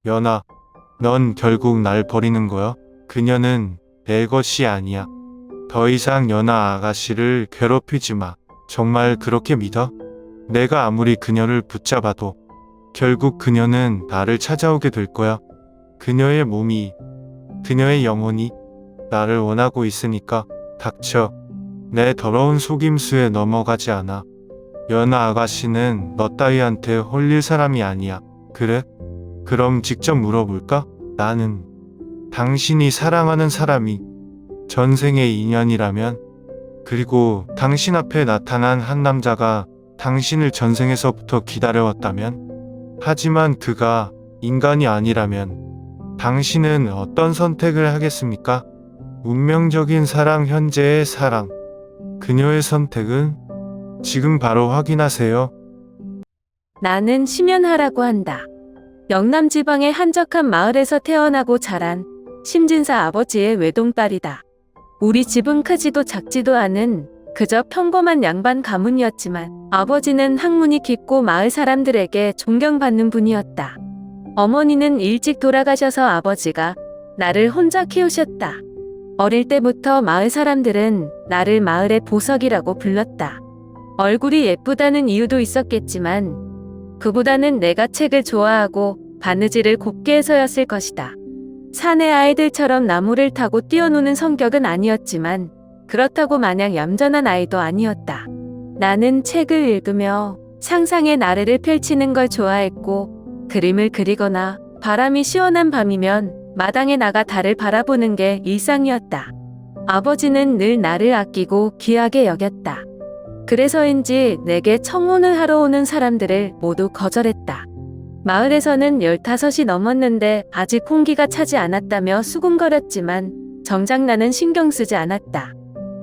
연아, 넌 결국 날 버리는 거야? 그녀는 내 것이 아니야. 더 이상 연아 아가씨를 괴롭히지 마. 정말 그렇게 믿어? 내가 아무리 그녀를 붙잡아도 결국 그녀는 나를 찾아오게 될 거야. 그녀의 몸이, 그녀의 영혼이 나를 원하고 있으니까 닥쳐. 내 더러운 속임수에 넘어가지 않아. 연아 아가씨는 너 따위한테 홀릴 사람이 아니야. 그래? 그럼 직접 물어볼까? 나는 당신이 사랑하는 사람이 전생의 인연이라면, 그리고 당신 앞에 나타난 한 남자가 당신을 전생에서부터 기다려왔다면, 하지만 그가 인간이 아니라면 당신은 어떤 선택을 하겠습니까? 운명적인 사랑, 현재의 사랑. 그녀의 선택은 지금 바로 확인하세요. 나는 심연하라고 한다. 영남 지방의 한적한 마을에서 태어나고 자란 심진사 아버지의 외동딸이다. 우리 집은 크지도 작지도 않은 그저 평범한 양반 가문이었지만 아버지는 학문이 깊고 마을 사람들에게 존경받는 분이었다. 어머니는 일찍 돌아가셔서 아버지가 나를 혼자 키우셨다. 어릴 때부터 마을 사람들은 나를 마을의 보석이라고 불렀다. 얼굴이 예쁘다는 이유도 있었겠지만 그보다는 내가 책을 좋아하고 바느질을 곱게 해서였을 것이다. 사내 아이들처럼 나무를 타고 뛰어노는 성격은 아니었지만 그렇다고 마냥 얌전한 아이도 아니었다. 나는 책을 읽으며 상상의 나래를 펼치는 걸 좋아했고 그림을 그리거나 바람이 시원한 밤이면 마당에 나가 달을 바라보는 게 일상이었다. 아버지는 늘 나를 아끼고 귀하게 여겼다. 그래서인지 내게 청혼을 하러 오는 사람들을 모두 거절했다. 마을에서는 15이 넘었는데 아직 혼기가 차지 않았다며 수군거렸지만 정작 나는 신경 쓰지 않았다.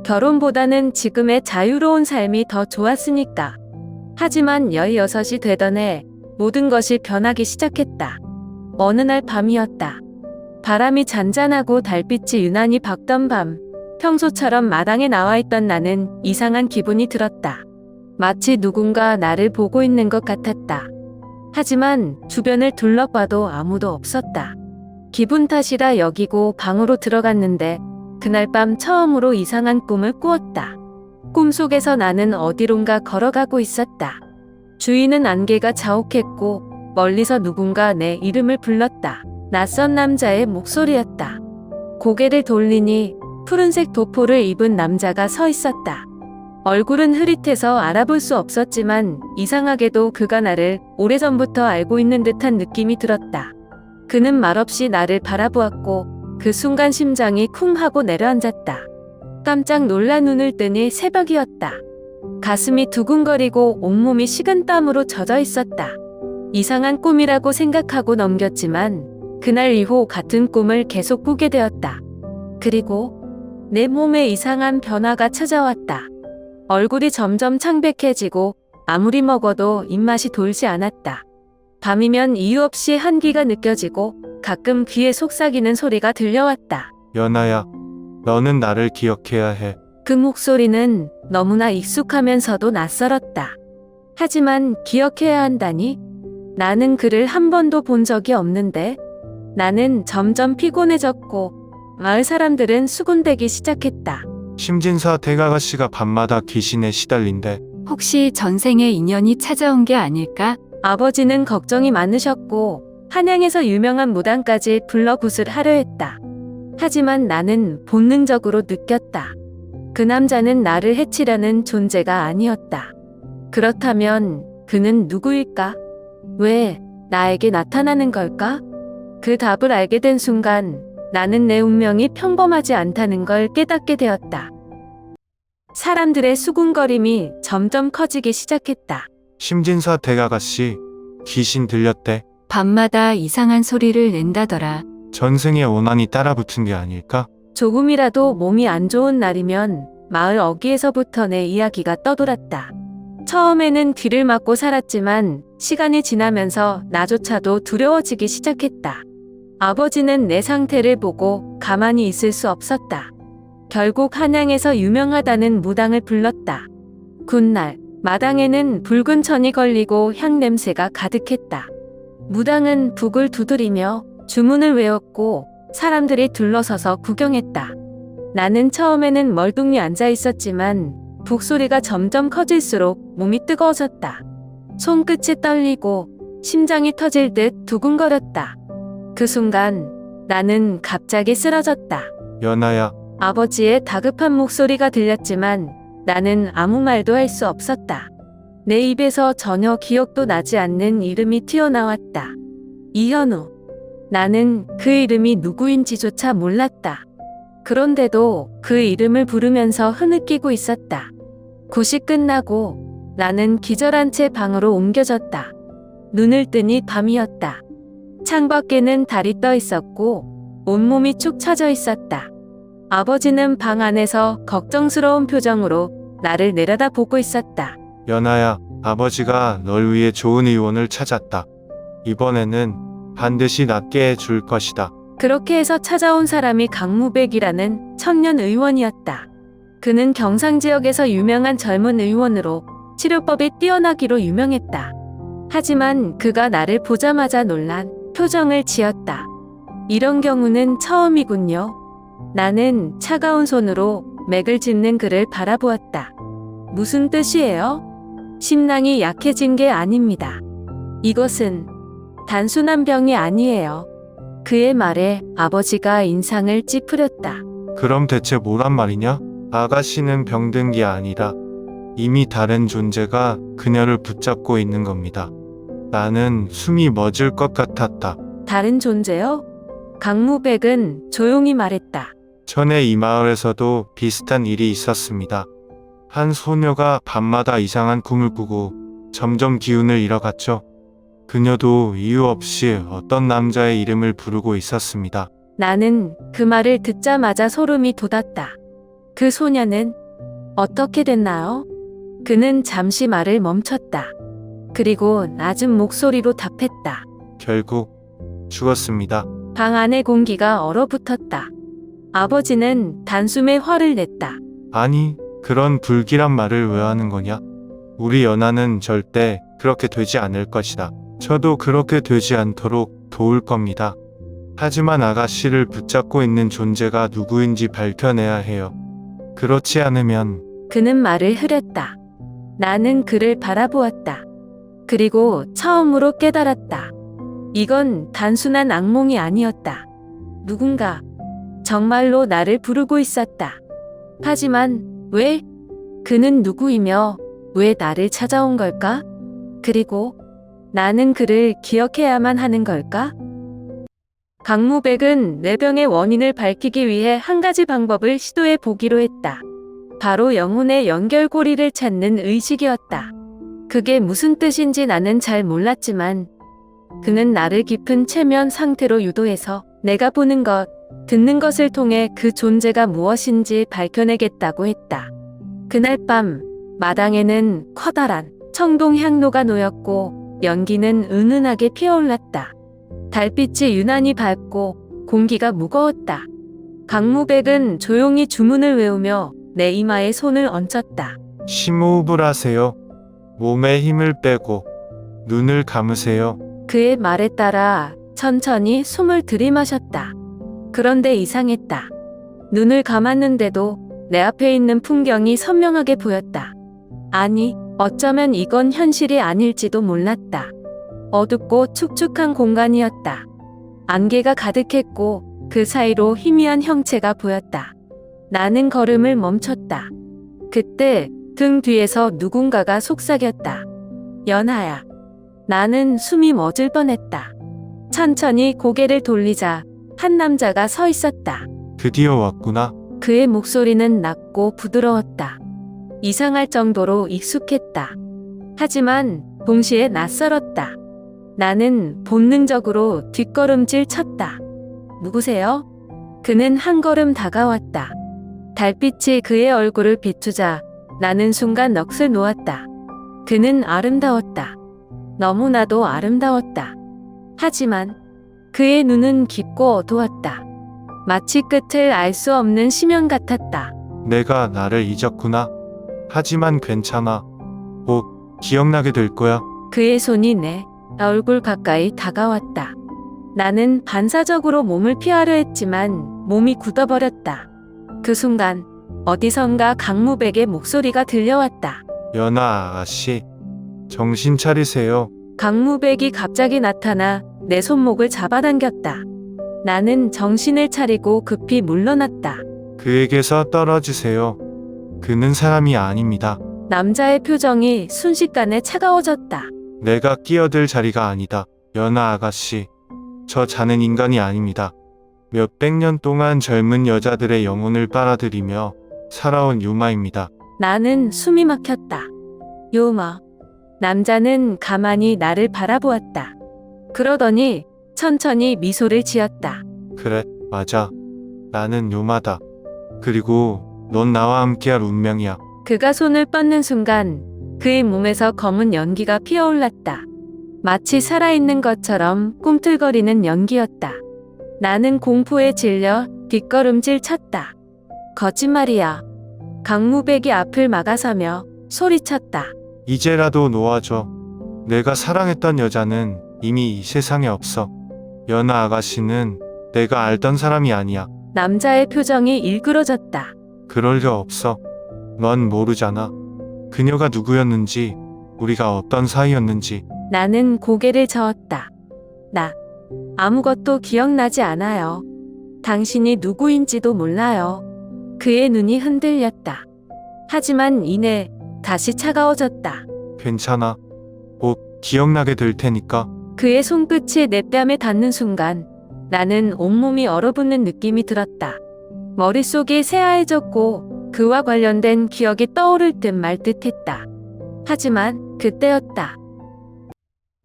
결혼보다는 지금의 자유로운 삶이 더 좋았으니까. 하지만 16이 되던 해 모든 것이 변하기 시작했다. 어느 날 밤이었다. 바람이 잔잔하고 달빛이 유난히 밝던 밤, 평소처럼 마당에 나와 있던 나는 이상한 기분이 들었다. 마치 누군가 나를 보고 있는 것 같았다. 하지만 주변을 둘러봐도 아무도 없었다. 기분 탓이라 여기고 방으로 들어갔는데 그날 밤 처음으로 이상한 꿈을 꾸었다. 꿈속에서 나는 어디론가 걸어가고 있었다. 주위는 안개가 자욱했고 멀리서 누군가 내 이름을 불렀다. 낯선 남자의 목소리였다. 고개를 돌리니 푸른색 도포를 입은 남자가 서 있었다. 얼굴은 흐릿해서 알아볼 수 없었지만 이상하게도 그가 나를 오래전부터 알고 있는 듯한 느낌이 들었다. 그는 말없이 나를 바라보았고 그 순간 심장이 쿵 하고 내려앉았다. 깜짝 놀라 눈을 뜨니 새벽이었다. 가슴이 두근거리고 온몸이 식은땀으로 젖어 있었다. 이상한 꿈이라고 생각하고 넘겼지만 그날 이후 같은 꿈을 계속 꾸게 되었다. 그리고 내 몸에 이상한 변화가 찾아왔다. 얼굴이 점점 창백해지고 아무리 먹어도 입맛이 돌지 않았다. 밤이면 이유 없이 한기가 느껴지고 가끔 귀에 속삭이는 소리가 들려왔다. 연아야, 너는 나를 기억해야 해. 그 목소리는 너무나 익숙하면서도 낯설었다. 하지만 기억해야 한다니? 나는 그를 한 번도 본 적이 없는데. 나는 점점 피곤해졌고 마을 사람들은 수군대기 시작했다. 심진사 댁아가씨가 밤마다 귀신에 시달린대. 혹시 전생의 인연이 찾아온 게 아닐까? 아버지는 걱정이 많으셨고 한양에서 유명한 무당까지 불러 굿을 하려 했다. 하지만 나는 본능적으로 느꼈다. 그 남자는 나를 해치려는 존재가 아니었다. 그렇다면 그는 누구일까? 왜 나에게 나타나는 걸까? 그 답을 알게 된 순간 나는 내 운명이 평범하지 않다는 걸 깨닫게 되었다. 사람들의 수군거림이 점점 커지기 시작했다. 심진사 댁아가씨, 귀신 들렸대. 밤마다 이상한 소리를 낸다더라. 전생의 원한이 따라붙은 게 아닐까? 조금이라도 몸이 안 좋은 날이면 마을 어귀에서부터 내 이야기가 떠돌았다. 처음에는 귀를 막고 살았지만 시간이 지나면서 나조차도 두려워지기 시작했다. 아버지는 내 상태를 보고 가만히 있을 수 없었다. 결국 한양에서 유명하다는 무당을 불렀다. 굿날, 마당에는 붉은 천이 걸리고 향 냄새가 가득했다. 무당은 북을 두드리며 주문을 외웠고 사람들이 둘러서서 구경했다. 나는 처음에는 멀뚱히 앉아 있었지만 북소리가 점점 커질수록 몸이 뜨거워졌다. 손끝이 떨리고 심장이 터질 듯 두근거렸다. 그 순간 나는 갑자기 쓰러졌다. 연아야, 아버지의 다급한 목소리가 들렸지만 나는 아무 말도 할 수 없었다. 내 입에서 전혀 기억도 나지 않는 이름이 튀어나왔다. 이현우. 나는 그 이름이 누구인지조차 몰랐다. 그런데도 그 이름을 부르면서 흐느끼고 있었다. 굿이 끝나고 나는 기절한 채 방으로 옮겨졌다. 눈을 뜨니 밤이었다. 창밖에는 달이 떠 있었고 온몸이 축 처져 있었다. 아버지는 방 안에서 걱정스러운 표정으로 나를 내려다보고 있었다. 연아야, 아버지가 널 위해 좋은 의원을 찾았다. 이번에는 반드시 낫게 해줄 것이다. 그렇게 해서 찾아온 사람이 강무백이라는 청년 의원이었다. 그는 경상 지역에서 유명한 젊은 의원으로 치료법이 뛰어나기로 유명했다. 하지만 그가 나를 보자마자 놀란 표정을 지었다. 이런 경우는 처음이군요. 나는 차가운 손으로 맥을 짚는 그를 바라보았다. 무슨 뜻이에요? 심낭이 약해진 게 아닙니다. 이것은 단순한 병이 아니에요. 그의 말에 아버지가 인상을 찌푸렸다. 그럼 대체 뭐란 말이냐? 아가씨는 병든 게 아니라 이미 다른 존재가 그녀를 붙잡고 있는 겁니다. 나는 숨이 멎을 것 같았다. 다른 존재요? 강무백은 조용히 말했다. 전에 이 마을에서도 비슷한 일이 있었습니다. 한 소녀가 밤마다 이상한 꿈을 꾸고 점점 기운을 잃어갔죠. 그녀도 이유 없이 어떤 남자의 이름을 부르고 있었습니다. 나는 그 말을 듣자마자 소름이 돋았다. 그 소녀는 어떻게 됐나요? 그는 잠시 말을 멈췄다. 그리고 낮은 목소리로 답했다. 결국 죽었습니다. 방 안의 공기가 얼어붙었다. 아버지는 단숨에 화를 냈다. 아니, 그런 불길한 말을 왜 하는 거냐? 우리 연하는 절대 그렇게 되지 않을 것이다. 저도 그렇게 되지 않도록 도울 겁니다. 하지만 아가씨를 붙잡고 있는 존재가 누구인지 밝혀내야 해요. 그렇지 않으면 그는 말을 흐렸다. 나는 그를 바라보았다. 그리고 처음으로 깨달았다. 이건 단순한 악몽이 아니었다. 누군가 정말로 나를 부르고 있었다. 하지만 왜? 그는 누구이며 왜 나를 찾아온 걸까? 그리고 나는 그를 기억해야만 하는 걸까? 강무백은 내 병의 원인을 밝히기 위해 한 가지 방법을 시도해 보기로 했다. 바로 영혼의 연결고리를 찾는 의식이었다. 그게 무슨 뜻인지 나는 잘 몰랐지만 그는 나를 깊은 최면 상태로 유도해서 내가 보는 것, 듣는 것을 통해 그 존재가 무엇인지 밝혀내겠다고 했다. 그날 밤 마당에는 커다란 청동 향로가 놓였고 연기는 은은하게 피어올랐다. 달빛이 유난히 밝고 공기가 무거웠다. 강무백은 조용히 주문을 외우며 내 이마에 손을 얹었다. 심호흡을 하세요. 몸에 힘을 빼고 눈을 감으세요. 그의 말에 따라 천천히 숨을 들이마셨다. 그런데 이상했다. 눈을 감았는데도 내 앞에 있는 풍경이 선명하게 보였다. 아니, 어쩌면 이건 현실이 아닐지도 몰랐다. 어둡고 축축한 공간이었다. 안개가 가득했고 그 사이로 희미한 형체가 보였다. 나는 걸음을 멈췄다. 그때 등 뒤에서 누군가가 속삭였다. 연하야. 나는 숨이 멎을 뻔했다. 천천히 고개를 돌리자 한 남자가 서 있었다. 드디어 왔구나. 그의 목소리는 낮고 부드러웠다. 이상할 정도로 익숙했다. 하지만 동시에 낯설었다. 나는 본능적으로 뒷걸음질 쳤다. 누구세요? 그는 한 걸음 다가왔다. 달빛이 그의 얼굴을 비추자 나는 순간 넋을 놓았다. 그는 아름다웠다. 너무나도 아름다웠다. 하지만 그의 눈은 깊고 어두웠다. 마치 끝을 알 수 없는 심연 같았다. 내가 나를 잊었구나. 하지만 괜찮아. 곧 기억나게 될 거야. 그의 손이 내 얼굴 가까이 다가왔다. 나는 반사적으로 몸을 피하려 했지만 몸이 굳어버렸다. 그 순간 어디선가 강무백의 목소리가 들려왔다. 연아 아가씨, 정신 차리세요. 강무백이 갑자기 나타나 내 손목을 잡아당겼다. 나는 정신을 차리고 급히 물러났다. 그에게서 떨어지세요. 그는 사람이 아닙니다. 남자의 표정이 순식간에 차가워졌다. 내가 끼어들 자리가 아니다. 연아 아가씨, 저 자는 인간이 아닙니다. 몇백 년 동안 젊은 여자들의 영혼을 빨아들이며 살아온 유마입니다. 나는 숨이 막혔다. 요마. 남자는 가만히 나를 바라보았다. 그러더니 천천히 미소를 지었다. 그래, 맞아. 나는 유마다. 그리고 넌 나와 함께할 운명이야. 그가 손을 뻗는 순간 그의 몸에서 검은 연기가 피어올랐다. 마치 살아있는 것처럼 꿈틀거리는 연기였다. 나는 공포에 질려 뒷걸음질 쳤다. 거짓말이야. 강무백이 앞을 막아서며 소리쳤다. 이제라도 놓아줘. 내가 사랑했던 여자는 이미 이 세상에 없어. 연아 아가씨는 내가 알던 사람이 아니야. 남자의 표정이 일그러졌다. 그럴 리 없어. 넌 모르잖아. 그녀가 누구였는지, 우리가 어떤 사이였는지. 나는 고개를 저었다. 나 아무것도 기억나지 않아요. 당신이 누구인지도 몰라요. 그의 눈이 흔들렸다. 하지만 이내 다시 차가워졌다. 괜찮아. 곧 기억나게 될 테니까. 그의 손끝이 내 뺨에 닿는 순간 나는 온몸이 얼어붙는 느낌이 들었다. 머릿속이 새하얘졌고 그와 관련된 기억이 떠오를 듯 말 듯했다. 하지만 그때였다.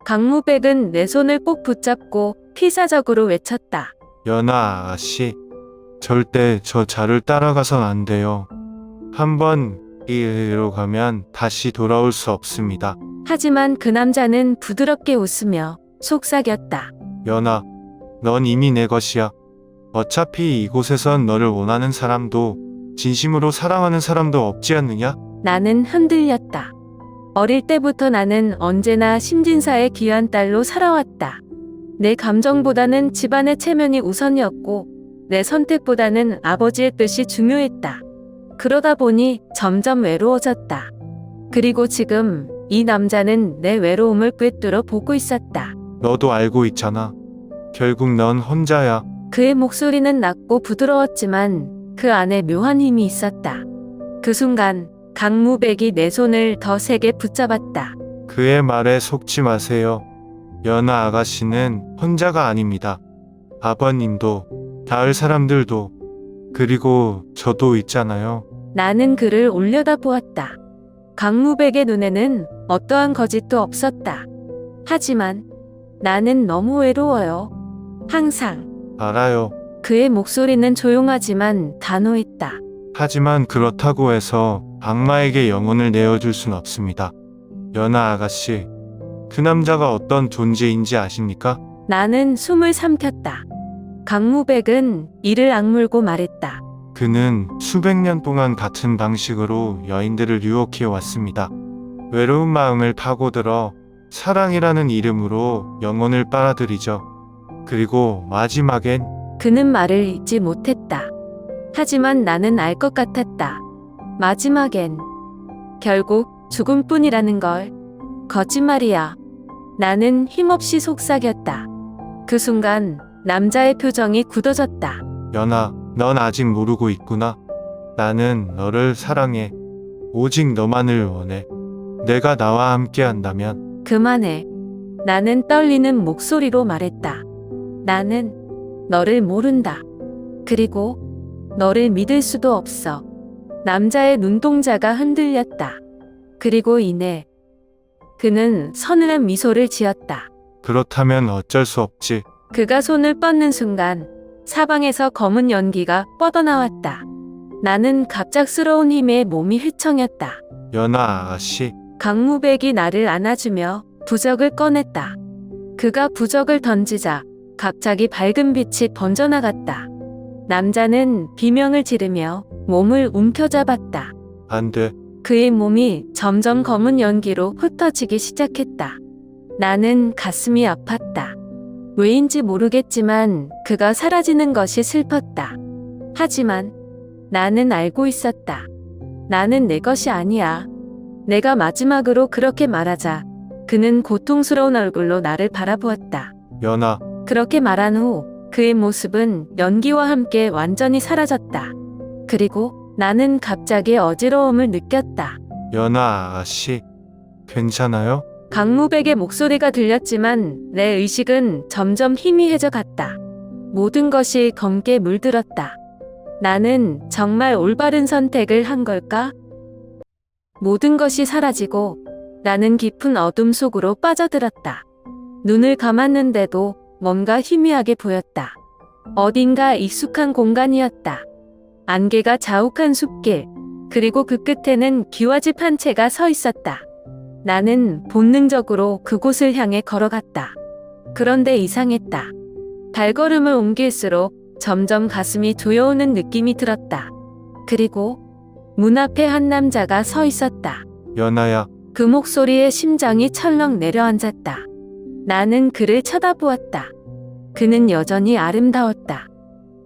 강무백은 내 손을 꼭 붙잡고 피사적으로 외쳤다. 연아 아가씨, 절대 저 자를 따라가선 안 돼요. 한번 이리로 가면 다시 돌아올 수 없습니다. 하지만 그 남자는 부드럽게 웃으며 속삭였다. 연아, 넌 이미 내 것이야. 어차피 이곳에선 너를 원하는 사람도 진심으로 사랑하는 사람도 없지 않느냐? 나는 흔들렸다. 어릴 때부터 나는 언제나 심진사의 귀한 딸로 살아왔다. 내 감정보다는 집안의 체면이 우선이었고 내 선택보다는 아버지의 뜻이 중요했다. 그러다 보니 점점 외로워졌다. 그리고 지금 이 남자는 내 외로움을 꿰뚫어 보고 있었다. 너도 알고 있잖아. 결국 넌 혼자야. 그의 목소리는 낮고 부드러웠지만 그 안에 묘한 힘이 있었다. 그 순간 강무백이 내 손을 더 세게 붙잡았다. 그의 말에 속지 마세요. 연아 아가씨는 혼자가 아닙니다. 아버님도, 닿을 사람들도, 그리고 저도 있잖아요. 나는 그를 올려다보았다. 강무백의 눈에는 어떠한 거짓도 없었다. 하지만 나는 너무 외로워요. 항상. 알아요. 그의 목소리는 조용하지만 단호했다. 하지만 그렇다고 해서 악마에게 영혼을 내어줄 순 없습니다. 연아 아가씨, 그 남자가 어떤 존재인지 아십니까? 나는 숨을 삼켰다. 강무백은 이를 악물고 말했다. 그는 수백 년 동안 같은 방식으로 여인들을 유혹해 왔습니다. 외로운 마음을 파고들어 사랑이라는 이름으로 영혼을 빨아들이죠. 그리고 마지막엔 그는 말을 잊지 못했다. 하지만 나는 알 것 같았다. 마지막엔 결국 죽음뿐이라는 걸. 거짓말이야. 나는 힘없이 속삭였다. 그 순간 남자의 표정이 굳어졌다. 연아, 넌 아직 모르고 있구나. 나는 너를 사랑해. 오직 너만을 원해. 내가 나와 함께 한다면. 그만해. 나는 떨리는 목소리로 말했다. 나는 너를 모른다. 그리고 너를 믿을 수도 없어. 남자의 눈동자가 흔들렸다. 그리고 이내 그는 서늘한 미소를 지었다. 그렇다면 어쩔 수 없지. 그가 손을 뻗는 순간 사방에서 검은 연기가 뻗어나왔다. 나는 갑작스러운 힘에 몸이 휘청였다. 연아 아가씨, 강무백이 나를 안아주며 부적을 꺼냈다. 그가 부적을 던지자 갑자기 밝은 빛이 번져나갔다. 남자는 비명을 지르며 몸을 움켜잡았다. 안 돼. 그의 몸이 점점 검은 연기로 흩어지기 시작했다. 나는 가슴이 아팠다. 왜인지 모르겠지만 그가 사라지는 것이 슬펐다. 하지만 나는 알고 있었다. 나는 내 것이 아니야. 내가 마지막으로 그렇게 말하자 그는 고통스러운 얼굴로 나를 바라보았다. 연아, 그렇게 말한 후 그의 모습은 연기와 함께 완전히 사라졌다. 그리고 나는 갑자기 어지러움을 느꼈다. 연아 아가씨, 괜찮아요? 강무백의 목소리가 들렸지만 내 의식은 점점 희미해져 갔다. 모든 것이 검게 물들었다. 나는 정말 올바른 선택을 한 걸까? 모든 것이 사라지고 나는 깊은 어둠 속으로 빠져들었다. 눈을 감았는데도 뭔가 희미하게 보였다. 어딘가 익숙한 공간이었다. 안개가 자욱한 숲길, 그리고 그 끝에는 기와집 한 채가 서 있었다. 나는 본능적으로 그곳을 향해 걸어갔다. 그런데 이상했다. 발걸음을 옮길수록 점점 가슴이 조여오는 느낌이 들었다. 그리고 문 앞에 한 남자가 서 있었다. 연아야, 그 목소리에 심장이 철렁 내려앉았다. 나는 그를 쳐다보았다. 그는 여전히 아름다웠다.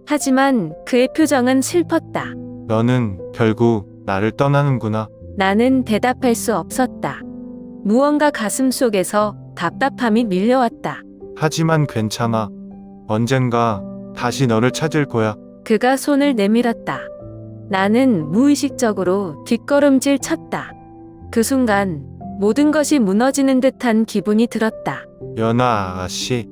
하지만 그의 표정은 슬펐다. 너는 결국 나를 떠나는구나. 나는 대답할 수 없었다. 무언가 가슴 속에서 답답함이 밀려왔다. 하지만 괜찮아. 언젠가 다시 너를 찾을 거야. 그가 손을 내밀었다. 나는 무의식적으로 뒷걸음질 쳤다. 그 순간 모든 것이 무너지는 듯한 기분이 들었다. 연아 아가씨,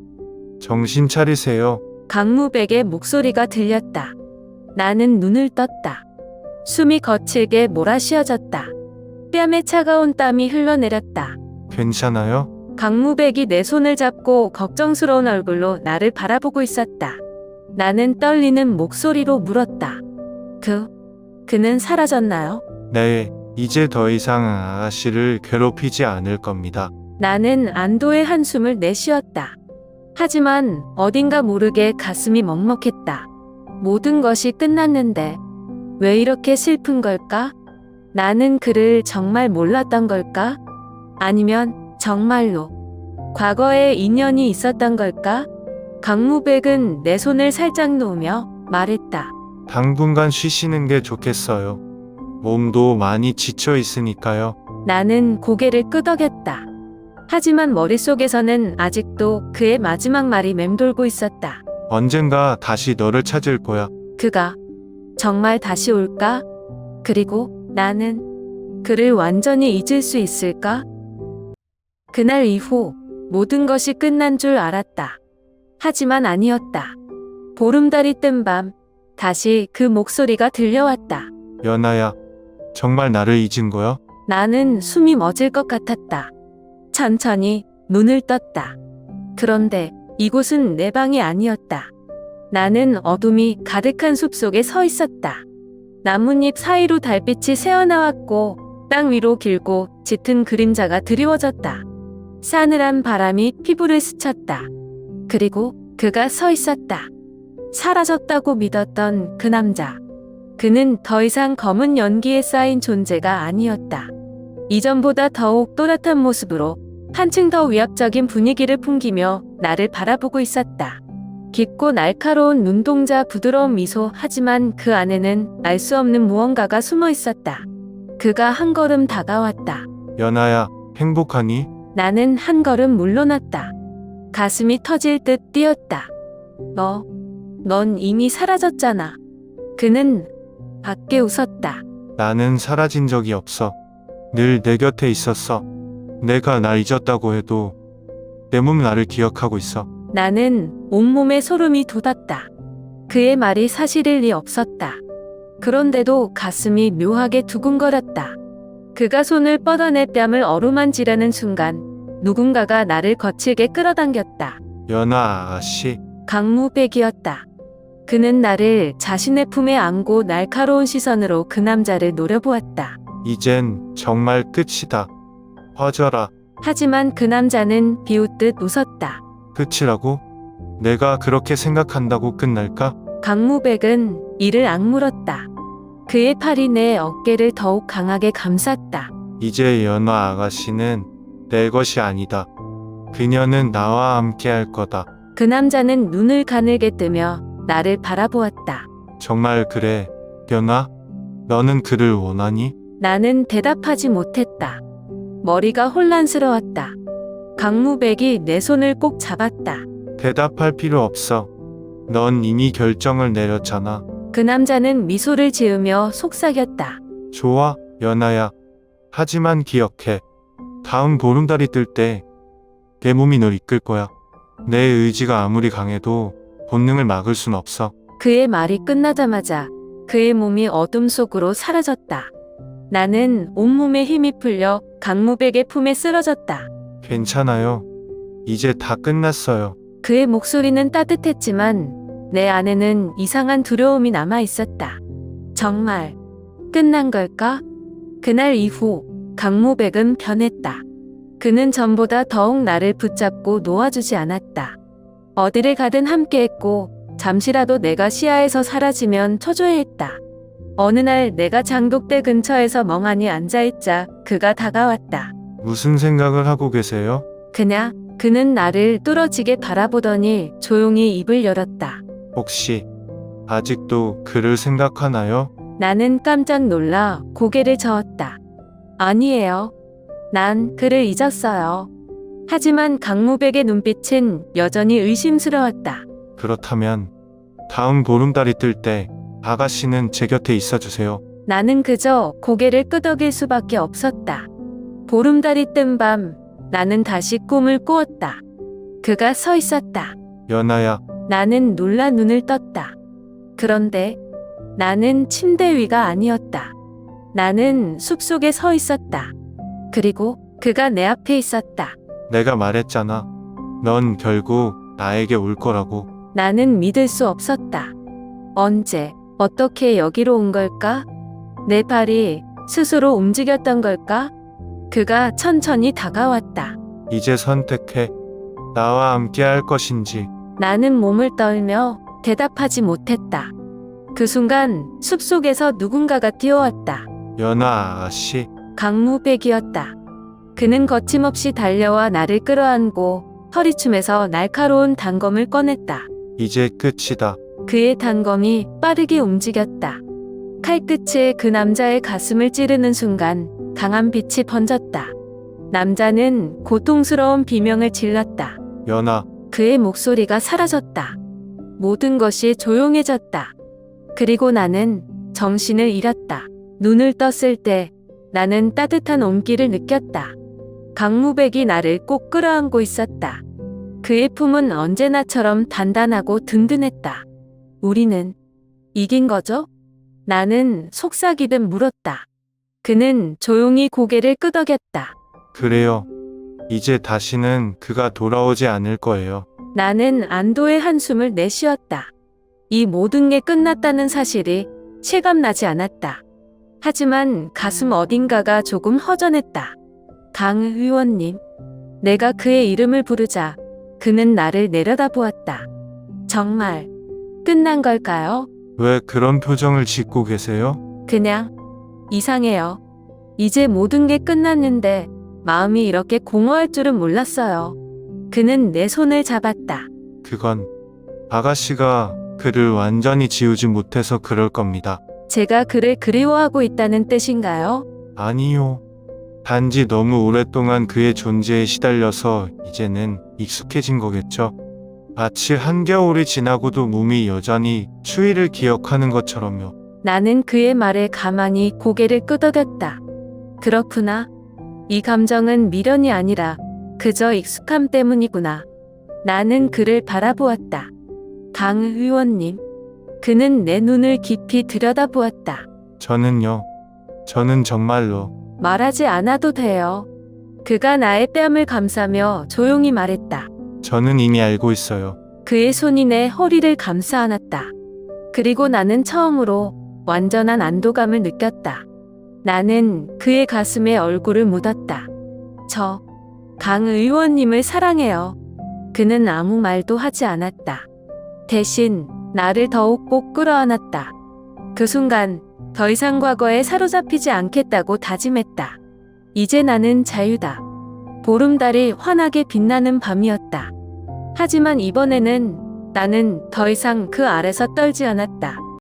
정신 차리세요. 강무백의 목소리가 들렸다. 나는 눈을 떴다. 숨이 거칠게 몰아쉬어졌다. 뺨에 차가운 땀이 흘러내렸다. 괜찮아요? 강무백이 내 손을 잡고 걱정스러운 얼굴로 나를 바라보고 있었다. 나는 떨리는 목소리로 물었다. 그는 사라졌나요? 네, 이제 더 이상 아가씨를 괴롭히지 않을 겁니다. 나는 안도의 한숨을 내쉬었다. 하지만 어딘가 모르게 가슴이 먹먹했다. 모든 것이 끝났는데 왜 이렇게 슬픈 걸까? 나는 그를 정말 몰랐던 걸까? 아니면 정말로 과거에 인연이 있었던 걸까? 강무백은 내 손을 살짝 놓으며 말했다. 당분간 쉬시는 게 좋겠어요. 몸도 많이 지쳐 있으니까요. 나는 고개를 끄덕였다. 하지만 머릿속에서는 아직도 그의 마지막 말이 맴돌고 있었다. 언젠가 다시 너를 찾을 거야. 그가 정말 다시 올까? 그리고 나는 그를 완전히 잊을 수 있을까? 그날 이후 모든 것이 끝난 줄 알았다. 하지만 아니었다. 보름달이 뜬 밤 다시 그 목소리가 들려왔다. 연아야, 정말 나를 잊은 거야? 나는 숨이 멎을 것 같았다. 천천히 눈을 떴다. 그런데 이곳은 내 방이 아니었다. 나는 어둠이 가득한 숲속에 서 있었다. 나뭇잎 사이로 달빛이 새어나왔고 땅 위로 길고 짙은 그림자가 드리워졌다. 싸늘한 바람이 피부를 스쳤다. 그리고 그가 서 있었다. 사라졌다고 믿었던 그 남자. 그는 더 이상 검은 연기에 쌓인 존재가 아니었다. 이전보다 더욱 또렷한 모습으로 한층 더 위압적인 분위기를 풍기며 나를 바라보고 있었다. 깊고 날카로운 눈동자, 부드러운 미소, 하지만 그 안에는 알 수 없는 무언가가 숨어 있었다. 그가 한 걸음 다가왔다. 연아야, 행복하니? 나는 한 걸음 물러났다. 가슴이 터질 듯 뛰었다. 넌 이미 사라졌잖아. 그는 밖에 웃었다. 나는 사라진 적이 없어. 늘 내 곁에 있었어. 내가 날 잊었다고 해도 내 몸 나를 기억하고 있어. 나는 온몸에 소름이 돋았다. 그의 말이 사실일 리 없었다. 그런데도 가슴이 묘하게 두근거렸다. 그가 손을 뻗어 내 뺨을 어루만지려는 순간 누군가가 나를 거칠게 끌어당겼다. 연아 아가씨, 강무백이었다. 그는 나를 자신의 품에 안고 날카로운 시선으로 그 남자를 노려보았다. 이젠 정말 끝이다. 화져라. 하지만 그 남자는 비웃듯 웃었다. 끝이라고? 내가 그렇게 생각한다고 끝날까? 강무백은 이를 악물었다. 그의 팔이 내 어깨를 더욱 강하게 감쌌다. 이제 연아 아가씨는 내 것이 아니다. 그녀는 나와 함께 할 거다. 그 남자는 눈을 가늘게 뜨며 나를 바라보았다. 정말 그래, 연아? 너는 그를 원하니? 나는 대답하지 못했다. 머리가 혼란스러웠다. 강무백이 내 손을 꼭 잡았다. 대답할 필요 없어. 넌 이미 결정을 내렸잖아. 그 남자는 미소를 지으며 속삭였다. 좋아, 연아야. 하지만 기억해. 다음 보름달이 뜰 때 내 몸이 널 이끌 거야. 내 의지가 아무리 강해도 본능을 막을 순 없어. 그의 말이 끝나자마자 그의 몸이 어둠 속으로 사라졌다. 나는 온몸에 힘이 풀려 강무백의 품에 쓰러졌다. 괜찮아요. 이제 다 끝났어요. 그의 목소리는 따뜻했지만 내 안에는 이상한 두려움이 남아 있었다. 정말 끝난 걸까? 그날 이후 강무백은 변했다. 그는 전보다 더욱 나를 붙잡고 놓아주지 않았다. 어디를 가든 함께했고 잠시라도 내가 시야에서 사라지면 초조해했다. 어느 날 내가 장독대 근처에서 멍하니 앉아있자 그가 다가왔다. 무슨 생각을 하고 계세요? 그는 나를 뚫어지게 바라보더니 조용히 입을 열었다. 혹시 아직도 그를 생각하나요? 나는 깜짝 놀라 고개를 저었다. 아니에요. 난 그를 잊었어요. 하지만 강무백의 눈빛은 여전히 의심스러웠다. 그렇다면 다음 보름달이 뜰 때 아가씨는 제 곁에 있어 주세요. 나는 그저 고개를 끄덕일 수밖에 없었다. 보름달이 뜬 밤 나는 다시 꿈을 꾸었다. 그가 서 있었다. 연아야, 나는 놀라 눈을 떴다. 그런데 나는 침대 위가 아니었다. 나는 숲속에 서 있었다. 그리고 그가 내 앞에 있었다. 내가 말했잖아. 넌 결국 나에게 올 거라고. 나는 믿을 수 없었다. 언제, 어떻게 여기로 온 걸까? 내 발이 스스로 움직였던 걸까? 그가 천천히 다가왔다. 이제 선택해. 나와 함께 할 것인지. 나는 몸을 떨며 대답하지 못했다. 그 순간 숲속에서 누군가가 뛰어왔다. 연아 아가씨, 강무백이었다. 그는 거침없이 달려와 나를 끌어안고 허리춤에서 날카로운 단검을 꺼냈다. 이제 끝이다. 그의 단검이 빠르게 움직였다. 칼끝이 그 남자의 가슴을 찌르는 순간 강한 빛이 번졌다. 남자는 고통스러운 비명을 질렀다. 연아, 그의 목소리가 사라졌다. 모든 것이 조용해졌다. 그리고 나는 정신을 잃었다. 눈을 떴을 때 나는 따뜻한 온기를 느꼈다. 강무백이 나를 꼭 끌어안고 있었다. 그의 품은 언제나처럼 단단하고 든든했다. 우리는 이긴 거죠? 나는 속삭이듯 물었다. 그는 조용히 고개를 끄덕였다. 그래요. 이제 다시는 그가 돌아오지 않을 거예요. 나는 안도의 한숨을 내쉬었다. 이 모든 게 끝났다는 사실이 실감나지 않았다. 하지만 가슴 어딘가가 조금 허전했다. 강 의원님. 내가 그의 이름을 부르자 그는 나를 내려다보았다. 정말 끝난 걸까요? 왜 그런 표정을 짓고 계세요? 그냥 이상해요. 이제 모든 게 끝났는데 마음이 이렇게 공허할 줄은 몰랐어요. 그는 내 손을 잡았다. 그건 아가씨가 그를 완전히 지우지 못해서 그럴 겁니다. 제가 그를 그리워하고 있다는 뜻인가요? 아니요. 단지 너무 오랫동안 그의 존재에 시달려서 이제는 익숙해진 거겠죠. 마치 한겨울이 지나고도 몸이 여전히 추위를 기억하는 것처럼요. 나는 그의 말에 가만히 고개를 끄덕였다. 그렇구나. 이 감정은 미련이 아니라 그저 익숙함 때문이구나. 나는 그를 바라보았다. 강 의원님. 그는 내 눈을 깊이 들여다보았다. 저는 정말로 말하지 않아도 돼요. 그가 나의 뺨을 감싸며 조용히 말했다. 저는 이미 알고 있어요. 그의 손이 내 허리를 감싸 안았다. 그리고 나는 처음으로 완전한 안도감을 느꼈다. 나는 그의 가슴에 얼굴을 묻었다. 저 강 의원님을 사랑해요. 그는 아무 말도 하지 않았다. 대신 나를 더욱 꼭 끌어안았다. 그 순간 더 이상 과거에 사로잡히지 않겠다고 다짐했다. 이제 나는 자유다. 보름달이 환하게 빛나는 밤이었다. 하지만 이번에는 나는 더 이상 그 아래서 떨지 않았다.